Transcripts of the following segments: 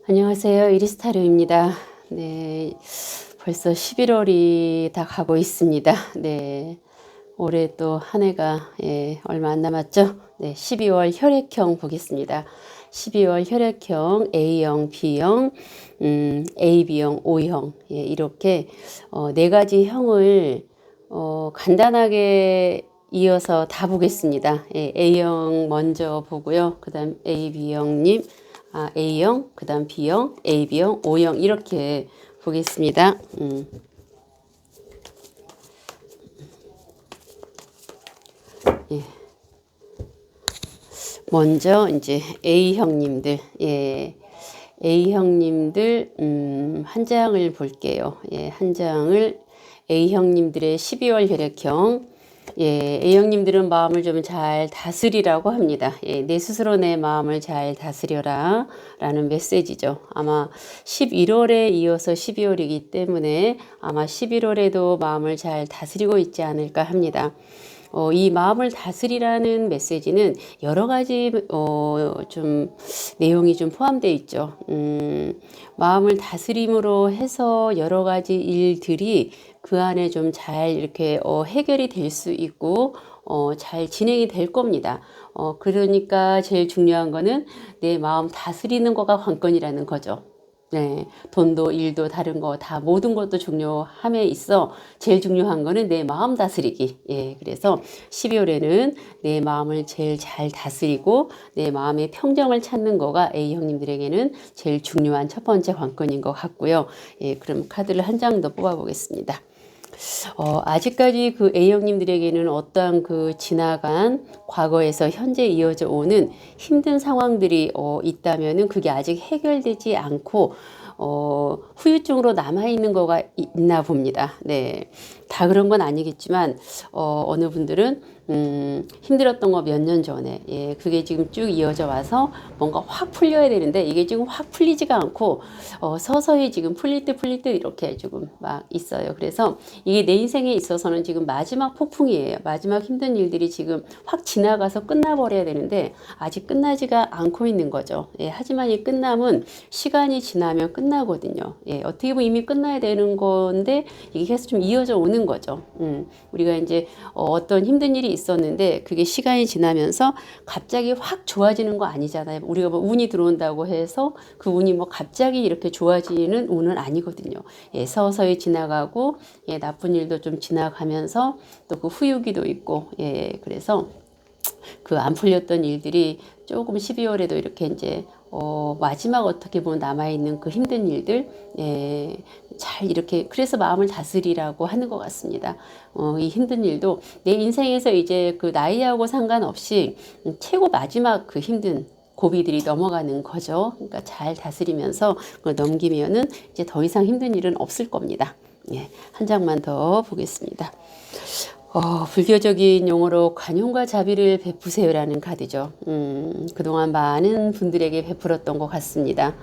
안녕하세요. 이리스타르입니다. 네, 벌써 11월이 다 가고 있습니다. 네, 올해 또 한 해가 얼마 안 남았죠? 네, 12월 혈액형 보겠습니다. 12월 혈액형 A형, B형, AB형, O형 이렇게 네 가지 형을 간단하게 이어서 다 보겠습니다. A형 먼저 보고요. 그 다음 AB형님, A형, 그 다음 B형, AB형, O형 이렇게 보겠습니다. 예. 먼저 이제 A형님들, A형님들 한 장을 볼게요. 한 장을 A형님들의 12월 혈액형. A형님들은 마음을 좀 잘 다스리라고 합니다. 내 스스로 내 마음을 잘 다스려라 라는 메시지죠. 아마 11월에 이어서 12월이기 때문에 아마 11월에도 마음을 잘 다스리고 있지 않을까 합니다. 이 마음을 다스리라는 메시지는 여러 가지 좀 내용이 좀 포함되어 있죠. 마음을 다스림으로 해서 여러 가지 일들이 그 안에 좀 잘 이렇게 해결이 될 수 있고 잘 진행이 될 겁니다. 그러니까 제일 중요한 거는 내 마음 다스리는 거가 관건이라는 거죠. 네, 돈도 일도 다른 거 다 모든 것도 중요함에 있어 제일 중요한 거는 내 마음 다스리기. 그래서 12월에는 내 마음을 제일 잘 다스리고 내 마음의 평정을 찾는 거가 A 형님들에게는 제일 중요한 첫 번째 관건인 것 같고요. 그럼 카드를 한 장 더 뽑아 보겠습니다. 아직까지 그 A형님들에게는 어떠한 그 지나간 과거에서 현재 이어져 오는 힘든 상황들이 있다면은 그게 아직 해결되지 않고 후유증으로 남아있는 거가 있나 봅니다. 네. 다 그런 건 아니겠지만, 어느 분들은, 힘들었던 거 몇 년 전에, 그게 지금 쭉 이어져 와서 뭔가 확 풀려야 되는데, 이게 지금 확 풀리지가 않고, 서서히 지금 풀릴 듯 이렇게 지금 막 있어요. 그래서 이게 내 인생에 있어서는 지금 마지막 폭풍이에요. 마지막 힘든 일들이 지금 확 지나가서 끝나버려야 되는데, 아직 끝나지가 않고 있는 거죠. 하지만 이 끝남은 시간이 지나면 끝나거든요. 어떻게 보면 이미 끝나야 되는 건데, 이게 계속 좀 이어져 오는 거죠. 우리가 이제 어떤 힘든 일이 있었는데 그게 시간이 지나면서 갑자기 확 좋아지는 거 아니잖아요. 우리가 뭐 운이 들어온다고 해서 그 운이 뭐 갑자기 이렇게 좋아지는 운은 아니거든요. 서서히 지나가고 나쁜 일도 좀 지나가면서 또 그 후유기도 있고 그래서 그 안 풀렸던 일들이 조금 12월에도 이렇게 이제 마지막 어떻게 보면 남아있는 그 힘든 일들, 잘 이렇게, 그래서 마음을 다스리라고 하는 것 같습니다. 이 힘든 일도 내 인생에서 이제 그 나이하고 상관없이 최고 마지막 그 힘든 고비들이 넘어가는 거죠. 그러니까 잘 다스리면서 그걸 넘기면은 이제 더 이상 힘든 일은 없을 겁니다. 한 장만 더 보겠습니다. 불교적인 용어로 관용과 자비를 베푸세요라는 카드죠. 그동안 많은 분들에게 베풀었던 것 같습니다.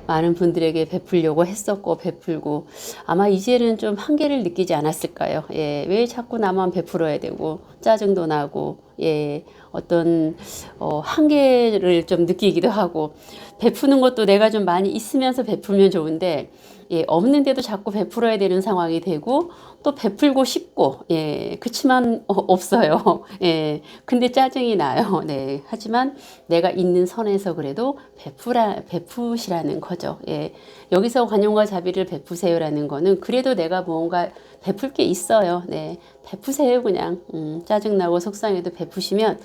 많은 분들에게 베풀려고 했었고 베풀고 아마 이제는 좀 한계를 느끼지 않았을까요? 왜 자꾸 나만 베풀어야 되고 짜증도 나고 어떤 한계를 좀 느끼기도 하고 베푸는 것도 내가 좀 많이 있으면서 베풀면 좋은데 없는데도 자꾸 베풀어야 되는 상황이 되고 또 베풀고 싶고 그치만 없어요. 근데 짜증이 나요. 네. 하지만 내가 있는 선에서 그래도 베푸시라는 거죠. 여기서 관용과 자비를 베푸세요라는 거는 그래도 내가 뭔가 베풀 게 있어요. 네. 베푸세요 그냥. 짜증나고 속상해도 베푸시면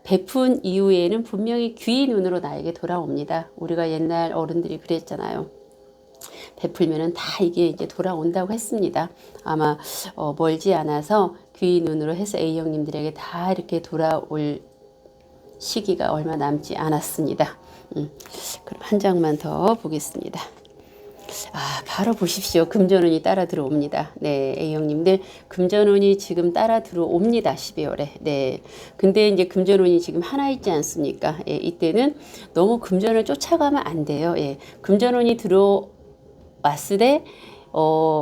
베푼 이후에는 분명히 귀의 눈으로 나에게 돌아옵니다. 우리가 옛날 어른들이 그랬잖아요. 베풀면은 다 이게 이제 돌아온다고 했습니다. 아마 멀지 않아서 귀의 눈으로 해서 A형님들에게 다 이렇게 돌아올 시기가 얼마 남지 않았습니다. 그럼 한 장만 더 보겠습니다. 바로 보십시오. 금전운이 따라 들어옵니다. 네, A형님들 금전운이 지금 따라 들어옵니다. 12월에. 네. 근데 이제 금전운이 지금 하나 있지 않습니까? 이때는 너무 금전을 쫓아가면 안 돼요. 금전운이 들어왔을 때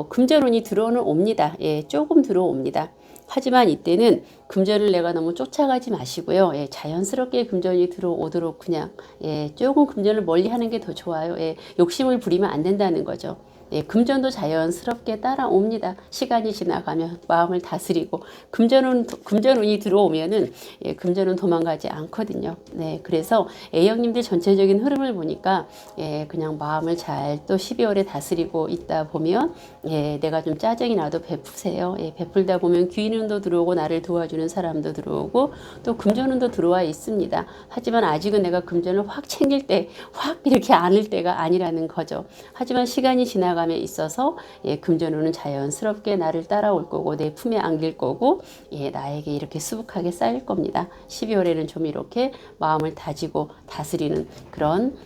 금전운이 들어오는 옵니다. 조금 들어옵니다. 하지만 이때는 금전을 내가 너무 쫓아가지 마시고요. 예, 자연스럽게 금전이 들어오도록 그냥 예, 조금 금전을 멀리 하는 게 더 좋아요. 예, 욕심을 부리면 안 된다는 거죠. 예, 금전도 자연스럽게 따라옵니다. 시간이 지나가면 마음을 다스리고 금전운이 들어오면은 예, 금전은 도망가지 않거든요. 네, 그래서 A형님들 전체적인 흐름을 보니까 예, 그냥 마음을 잘 또 12월에 다스리고 있다 보면 예, 내가 좀 짜증이 나도 베푸세요. 예, 베풀다 보면 귀인운도 들어오고 나를 도와주는 사람도 들어오고 또 금전운도 들어와 있습니다. 하지만 아직은 내가 금전을 확 챙길 때, 확 이렇게 안을 때가 아니라는 거죠. 하지만 시간이 지나감에 있어서 예, 금전운은 자연스럽게 나를 따라올 거고 내 품에 안길 거고 예, 나에게 이렇게 수북하게 쌓일 겁니다. 12월에는 좀 이렇게 마음을 다지고 다스리는 그런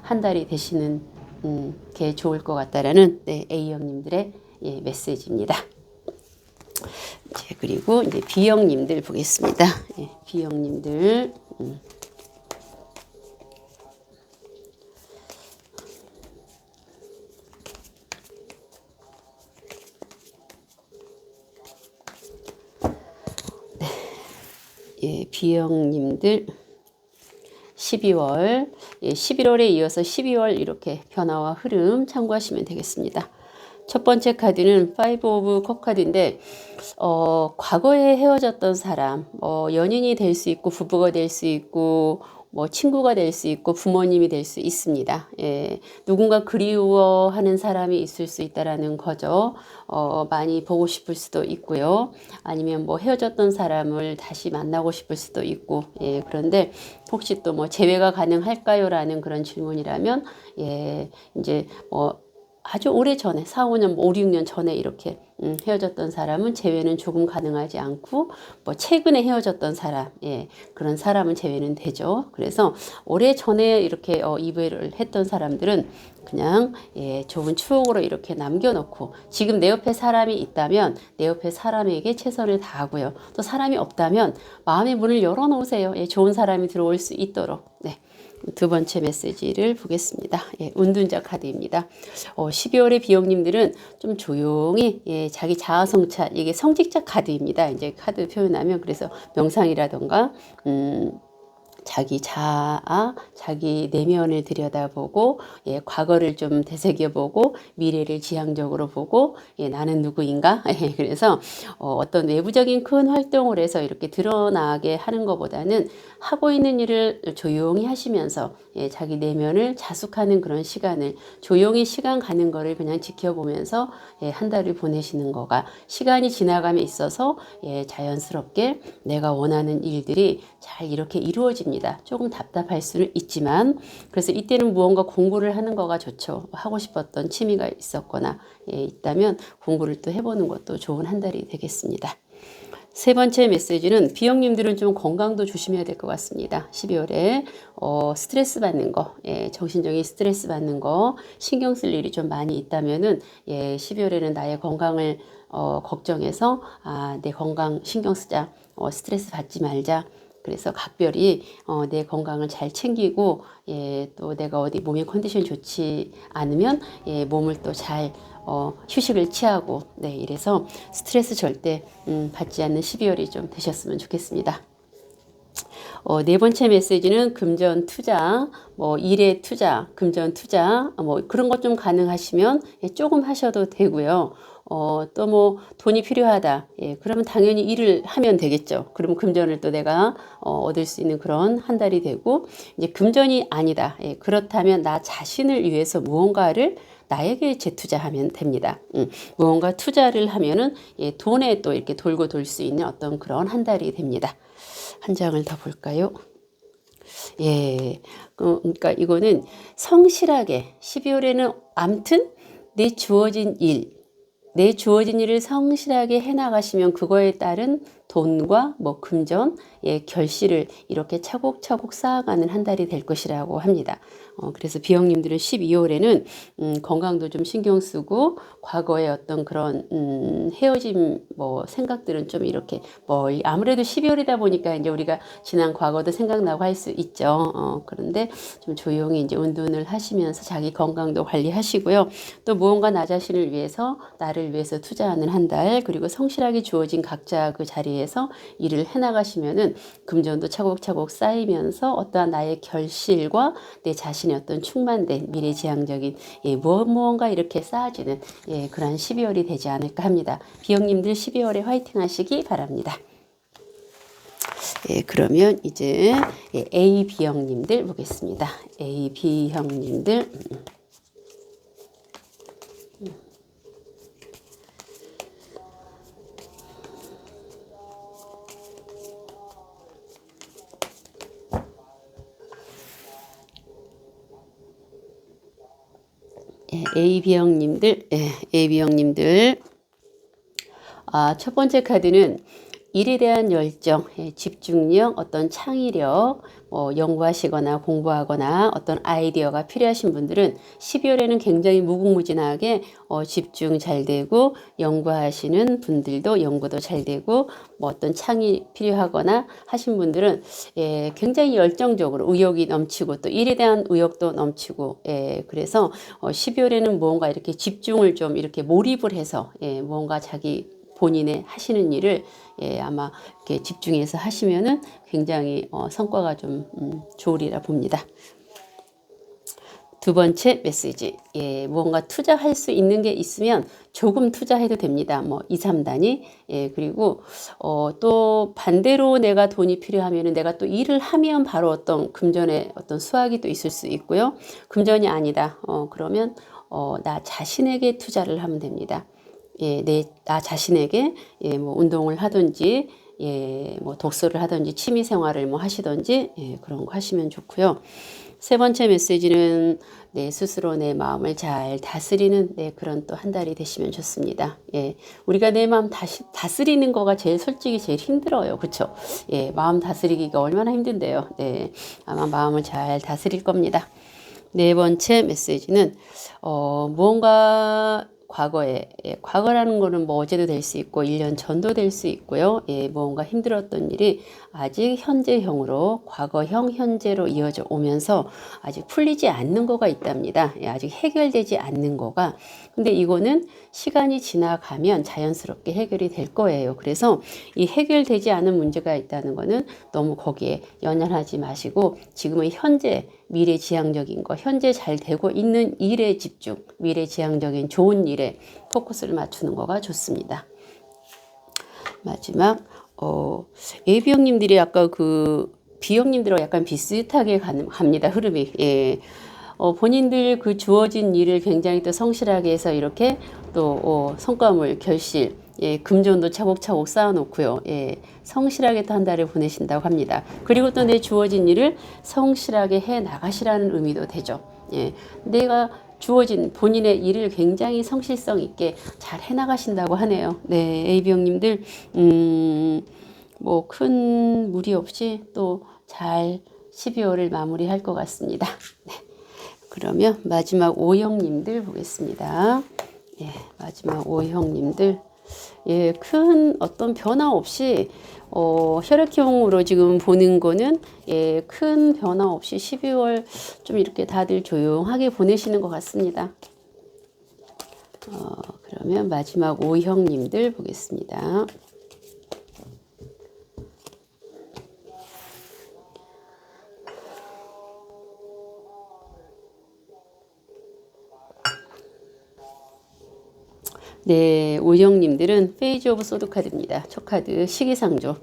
한 달이 되시는 게 좋을 것 같다라는 네, A형님들의 예, 메시지입니다. 그리고 이제 B형님들 보겠습니다. 예, B형님들 예, B형님들 12월, 예, 11월에 이어서 12월 이렇게 변화와 흐름 참고하시면 되겠습니다. 첫 번째 카드는 파이브 오브 컵 카드인데 과거에 헤어졌던 사람, 연인이 될 수 있고 부부가 될 수 있고 뭐 친구가 될 수 있고 부모님이 될 수 있습니다. 예, 누군가 그리워하는 사람이 있을 수 있다라는 거죠. 많이 보고 싶을 수도 있고요. 아니면 뭐 헤어졌던 사람을 다시 만나고 싶을 수도 있고, 예, 그런데 혹시 또 뭐 재회가 가능할까요? 라는 그런 질문이라면, 예, 이제 뭐 아주 오래 전에 4, 5년, 5, 6년 전에 이렇게 헤어졌던 사람은 재회는 조금 가능하지 않고 뭐 최근에 헤어졌던 사람, 예, 그런 사람은 재회는 되죠. 그래서 오래 전에 이렇게 이별을 했던 사람들은 그냥 예, 좋은 추억으로 이렇게 남겨놓고 지금 내 옆에 사람이 있다면 내 옆에 사람에게 최선을 다하고요. 또 사람이 없다면 마음의 문을 열어놓으세요. 예, 좋은 사람이 들어올 수 있도록. 네. 두 번째 메시지를 보겠습니다. 예, 운둔자 카드입니다. 12월의 비형님들은 좀 조용히 예, 자기 자아성찰, 이게 성직자 카드입니다. 이제 카드 표현하면 그래서 명상이라던가 자기 자아, 자기 내면을 들여다보고 예, 과거를 좀 되새겨보고 미래를 지향적으로 보고 예, 나는 누구인가? 예, 그래서 어떤 외부적인 큰 활동을 해서 이렇게 드러나게 하는 것보다는 하고 있는 일을 조용히 하시면서 예, 자기 내면을 자숙하는 그런 시간을 조용히 시간 가는 거를 그냥 지켜보면서 예, 한 달을 보내시는 거가 시간이 지나감에 있어서 예, 자연스럽게 내가 원하는 일들이 잘 이렇게 이루어집니다. 조금 답답할 수는 있지만 그래서 이때는 무언가 공부를 하는 거가 좋죠. 하고 싶었던 취미가 있었거나 예, 있다면 공부를 또 해보는 것도 좋은 한 달이 되겠습니다. 세 번째 메시지는 비형님들은 좀 건강도 조심해야 될 것 같습니다. 12월에 스트레스 받는 거, 예, 정신적인 스트레스 받는 거, 신경 쓸 일이 좀 많이 있다면은 예, 12월에는 나의 건강을 걱정해서 내 건강 신경 쓰자, 스트레스 받지 말자. 그래서 각별히 내 건강을 잘 챙기고 예, 또 내가 어디 몸의 컨디션이 좋지 않으면 예, 몸을 또 잘 휴식을 취하고 네, 이래서 스트레스 절대 받지 않는 12월이 좀 되셨으면 좋겠습니다. 네 번째 메시지는 금전 투자, 뭐 일에 투자, 금전 투자, 뭐 그런 것 좀 가능하시면 예, 조금 하셔도 되고요. 또 뭐 돈이 필요하다. 예, 그러면 당연히 일을 하면 되겠죠. 그러면 금전을 또 내가 얻을 수 있는 그런 한 달이 되고 이제 금전이 아니다. 예, 그렇다면 나 자신을 위해서 무언가를 나에게 재투자하면 됩니다. 무언가 투자를 하면은 예, 돈에 또 이렇게 돌고 돌 수 있는 어떤 그런 한 달이 됩니다. 한 장을 더 볼까요? 예, 그러니까 이거는 성실하게 12월에는 암튼 내 주어진 일을 성실하게 해나가시면 그거에 따른 돈과 뭐 금전, 예, 결실을 이렇게 차곡차곡 쌓아가는 한 달이 될 것이라고 합니다. 그래서 비형님들은 12월에는 건강도 좀 신경 쓰고 과거의 어떤 그런 헤어짐 뭐 생각들은 좀 이렇게 멀리, 아무래도 12월이다 보니까 이제 우리가 지난 과거도 생각나고 할 수 있죠. 그런데 좀 조용히 이제 운동을 하시면서 자기 건강도 관리하시고요. 또 무언가 나 자신을 위해서, 나를 위해서 투자하는 한 달, 그리고 성실하게 주어진 각자 그 자리에서 일을 해나가시면은 금전도 차곡차곡 쌓이면서 어떠한 나의 결실과 내 자신의 어떤 충만된 미래지향적인, 예, 무언가 이렇게 쌓아지는, 예, 그러한 12월이 되지 않을까 합니다. 비형님들 12월에 화이팅 하시기 바랍니다. 예, 그러면 이제 예, A, B형님들 보겠습니다. A, B형님들. 예, A, B형님들, 예, A, B형님들. 첫 번째 카드는 일에 대한 열정, 예, 집중력, 어떤 창의력, 연구하시거나 공부하거나 어떤 아이디어가 필요하신 분들은 12월에는 굉장히 무궁무진하게 집중 잘 되고, 연구하시는 분들도 연구도 잘 되고, 뭐 어떤 창의 필요하거나 하신 분들은, 예, 굉장히 열정적으로 의욕이 넘치고 또 일에 대한 의욕도 넘치고, 예, 그래서 12월에는 뭔가 이렇게 집중을 좀 이렇게 몰입을 해서, 예, 뭔가 자기 본인의 하시는 일을, 예, 아마 이렇게 집중해서 하시면은 굉장히 성과가 좀 좋으리라 봅니다. 두 번째 메시지, 예, 무언가 투자할 수 있는 게 있으면 조금 투자해도 됩니다. 뭐 2, 3단위. 예, 그리고 또 반대로 내가 돈이 필요하면은 내가 또 일을 하면 바로 어떤 금전의 어떤 수확이 또 있을 수 있고요. 금전이 아니다. 그러면 나 자신에게 투자를 하면 됩니다. 예, 나 자신에게, 예, 뭐 운동을 하든지, 예, 뭐 독서를 하든지 취미 생활을 뭐 하시든지, 예, 그런 거 하시면 좋고요. 세 번째 메시지는 내 스스로 내 마음을 잘 다스리는, 네, 그런 또 한 달이 되시면 좋습니다. 예, 우리가 내 마음 다스리는 거가 제일 솔직히 제일 힘들어요. 그렇죠? 예, 마음 다스리기가 얼마나 힘든데요. 네, 아마 마음을 잘 다스릴 겁니다. 네 번째 메시지는 무언가 과거에, 예, 과거라는 거는 뭐 어제도 될 수 있고 1년 전도 될 수 있고요. 예, 무언가 힘들었던 일이 아직 현재형으로, 과거형 현재로 이어져 오면서 아직 풀리지 않는 거가 있답니다. 예, 아직 해결되지 않는 거가. 근데 이거는 시간이 지나가면 자연스럽게 해결이 될 거예요. 그래서 이 해결되지 않은 문제가 있다는 거는 너무 거기에 연연하지 마시고 지금의 현재 미래지향적인 거, 현재 잘 되고 있는 일에 집중, 미래지향적인 좋은 일에 포커스를 맞추는 거가 좋습니다. 마지막 AB형님들이 아까 그 B형님들하고 약간 비슷하게 갑니다. 흐름이. 예. 본인들 그 주어진 일을 굉장히 또 성실하게 해서 이렇게 또 성과물, 결실, 예, 금전도 차곡차곡 쌓아놓고요. 예, 성실하게 또 한 달을 보내신다고 합니다. 그리고 또 내 주어진 일을 성실하게 해 나가시라는 의미도 되죠. 예, 내가 주어진 본인의 일을 굉장히 성실성 있게 잘 해나가신다고 하네요. 네, AB형님들 뭐 큰 무리 없이 또 잘 12월을 마무리할 것 같습니다. 네. 그러면 마지막 O형님들 보겠습니다. 예, 마지막 O형님들. 예, 큰 어떤 변화 없이 혈액형으로 지금 보는 거는, 예, 큰 변화 없이 12월 좀 이렇게 다들 조용하게 보내시는 것 같습니다. 그러면 마지막 O형님들 보겠습니다. 네, O형님들은 페이지 오브 소드 카드입니다. 첫 카드 시기상조.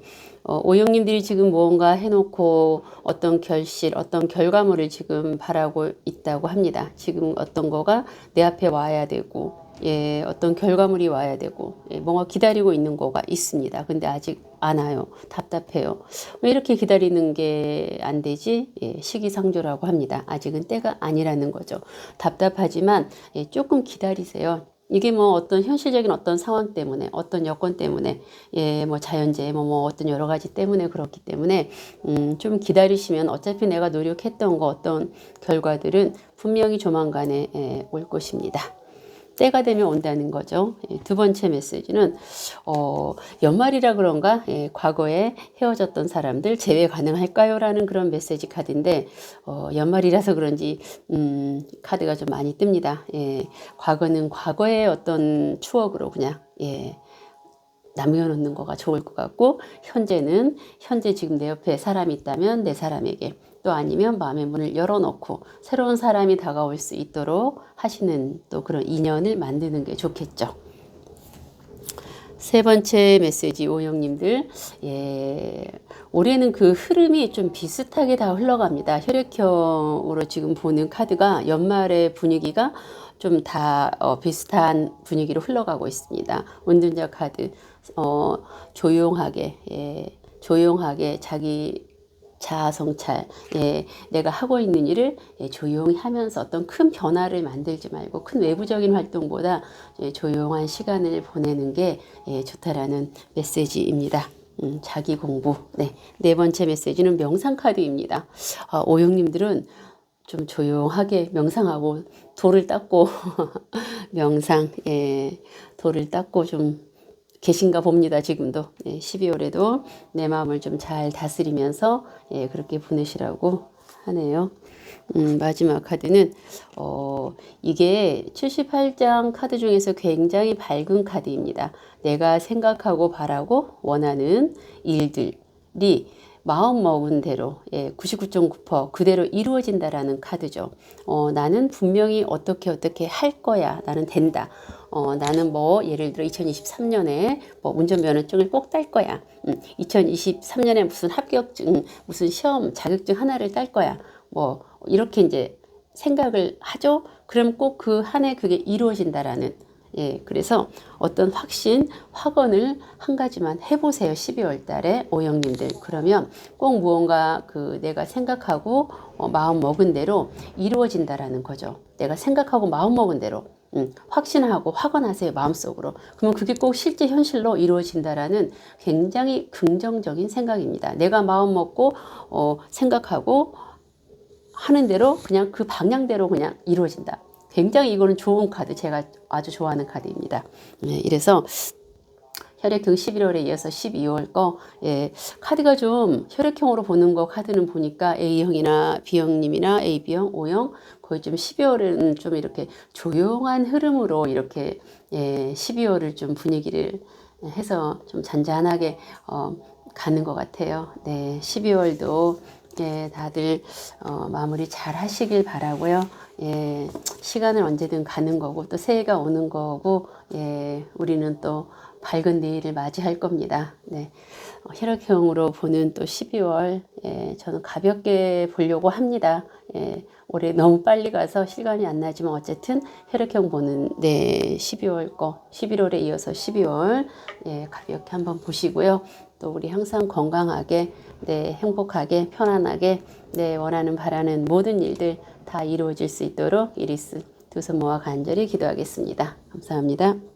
O형님들이 지금 무언가 해놓고 어떤 결실, 어떤 결과물을 지금 바라고 있다고 합니다. 지금 어떤 거가 내 앞에 와야 되고, 예, 어떤 결과물이 와야 되고, 예, 뭔가 기다리고 있는 거가 있습니다. 근데 아직 안 와요. 답답해요. 왜 이렇게 기다리는 게 안 되지? 예, 시기상조라고 합니다. 아직은 때가 아니라는 거죠. 답답하지만, 예, 조금 기다리세요. 이게 뭐 어떤 현실적인 어떤 상황 때문에, 어떤 여건 때문에, 예, 뭐 자연재해, 뭐 어떤 여러 가지 때문에 그렇기 때문에, 좀 기다리시면 어차피 내가 노력했던 거 어떤 결과들은 분명히 조만간에 올 것입니다. 때가 되면 온다는 거죠. 두 번째 메시지는 연말이라 그런가 과거에 헤어졌던 사람들 재회 가능할까요? 라는 그런 메시지 카드인데 연말이라서 그런지 카드가 좀 많이 뜹니다. 과거는 과거의 어떤 추억으로 그냥 남겨놓는 거가 좋을 것 같고 현재는 현재 지금 내 옆에 사람이 있다면 내 사람에게 또 아니면 마음의 문을 열어놓고 새로운 사람이 다가올 수 있도록 하시는 또 그런 인연을 만드는 게 좋겠죠. 세 번째 메시지 오영님들 올해는 그 흐름이 좀 비슷하게 다 흘러갑니다. 혈액형으로 지금 보는 카드가 연말의 분위기가 좀 다 비슷한 분위기로 흘러가고 있습니다. 운둔자 카드 조용하게 자기 자아 성찰, 내가 하고 있는 일을 조용히 하면서 어떤 큰 변화를 만들지 말고 큰 외부적인 활동보다 조용한 시간을 보내는 게 좋다라는 메시지입니다. 자기 공부. 네 번째 메시지는 명상 카드입니다. 오영님들은 좀 조용하게 명상하고 돌을 닦고 명상, 돌을 닦고 좀 계신가 봅니다. 지금도 12월에도 내 마음을 좀 잘 다스리면서 그렇게 보내시라고 하네요. 마지막 카드는 이게 78장 카드 중에서 굉장히 밝은 카드입니다. 내가 생각하고 바라고 원하는 일들이 마음 먹은 대로 99.9% 그대로 이루어진다라는 카드죠. 나는 분명히 어떻게 할 거야. 나는 된다. 나는 뭐 예를 들어 2023년에 뭐 운전면허증을 꼭 딸 거야. 2023년에 무슨 합격증, 무슨 시험, 자격증 하나를 딸 거야. 뭐 이렇게 이제 생각을 하죠. 그럼 꼭 그 한 해 그게 이루어진다라는 그래서 어떤 확신, 확언을 한 가지만 해보세요. 12월 달에 오영님들. 그러면 꼭 무언가 내가 생각하고 마음 먹은 대로 이루어진다라는 거죠. 내가 생각하고 마음 먹은 대로 확신하고 확언하세요. 마음속으로. 그러면 그게 꼭 실제 현실로 이루어진다라는 굉장히 긍정적인 생각입니다. 내가 마음 먹고 생각하고 하는 대로 그냥 그 방향대로 그냥 이루어진다. 굉장히 이거는 좋은 카드, 제가 아주 좋아하는 카드입니다. 이래서 혈액형 11월에 이어서 12월 거 카드가 좀 혈액형으로 보는 거 카드는 보니까 A형이나 B형님이나 AB형, O형 거의 좀 12월은 좀 이렇게 조용한 흐름으로 이렇게 12월을 좀 분위기를 해서 좀 잔잔하게 가는 것 같아요. 12월도 다들 마무리 잘 하시길 바라고요. 시간은 언제든 가는 거고 또 새해가 오는 거고 우리는 또 밝은 내일을 맞이할 겁니다. 혈액형으로 보는 또 12월 저는 가볍게 보려고 합니다. 올해 너무 빨리 가서 실감이 안 나지만 어쨌든 혈액형 보는 12월 거 11월에 이어서 12월 가볍게 한번 보시고요. 또 우리 항상 건강하게 행복하게 편안하게 원하는 바라는 모든 일들 다 이루어질 수 있도록 이리스 두 손 모아 간절히 기도하겠습니다. 감사합니다.